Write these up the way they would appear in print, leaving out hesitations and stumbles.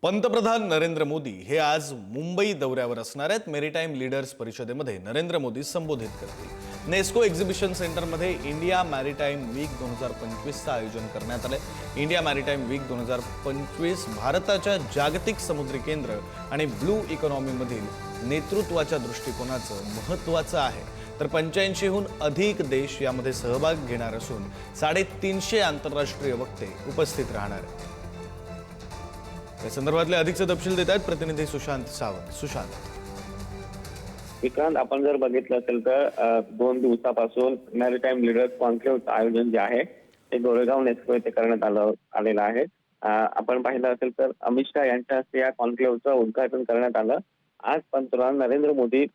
पंतप्रधान नरेंद्र मोदी हे आज मुंबई दौऱ्यावर असणार आहेत। मेरीटाईम लीडर्स परिषदेमध्ये नरेंद्र मोदी संबोधित करतील। नेस्को एक्झिबिशन सेंटरमध्ये इंडिया मॅरीटाईम वीक 2025चं आयोजन करण्यात आले। इंडिया मॅरीटाईम वीक 2025 भारताच्या जागतिक समुद्री केंद्र आणि ब्लू इकॉनॉमीमधील नेतृत्वाच्या दृष्टिकोनाचं महत्त्वाचं आहे। तर 85हून अधिक देश यामध्ये सहभाग घेणार असून 350 आंतरराष्ट्रीय वक्ते उपस्थित राहणार आहेत। या संदर्भातले अधिकचे तपशील देत आहेत प्रतिनिधी सुशांत सावंत। सुशांत, विक्रांत, आपण जर बघितलं असेल तर 2 दिवसापासून मॅरीटाईम लीडर्स कॉन्क्लेव्हचं आयोजन जे आहे ते गोरेगाव नेस्को येथे करण्यात आलेलं आहे। आपण पाहिलं असेल तर अमित शहा यांच्या हस्ते या कॉन्क्लेव्हचं उद्घाटन करण्यात आलं। आज पंतप्रधान नरेंद्र मोदी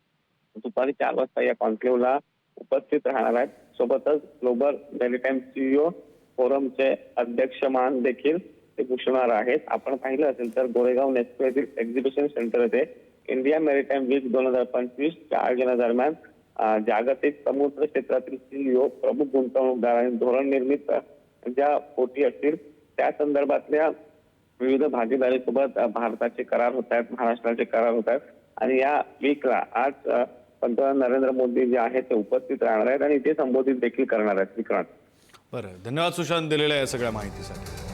दुपारी 4 वाजता या कॉन्क्लेव्हला उपस्थित राहणार आहेत। सोबतच ग्लोबल मॅरीटाईम सीईओ फोरमचे अध्यक्षमान देखील ते भूषवणार आहेत। आपण पाहिलं असेल तर गोरेगाव नेस्को येथील एक्झिबिशन सेंटर येथे इंडिया मॅरीटाईम वीक 2025च्या आयोजनादरम्यान जागतिक समुद्र क्षेत्रातील सीईओ, प्रमुख गुंतवणूकदार आणि धोरण निर्मित ज्या पोटी असतील त्या संदर्भातल्या विविध भागीदारीसोबत भारताचे करार होत आहेत, महाराष्ट्राचे करार होत आहेत आणि या वीकला आज पंतप्रधान नरेंद्र मोदी जे आहेत ते उपस्थित राहणार आहेत आणि ते संबोधित देखील करणार आहेत। विक्रांत, बरं, धन्यवाद सुशांत दिलेल्या या सगळ्या माहितीसाठी।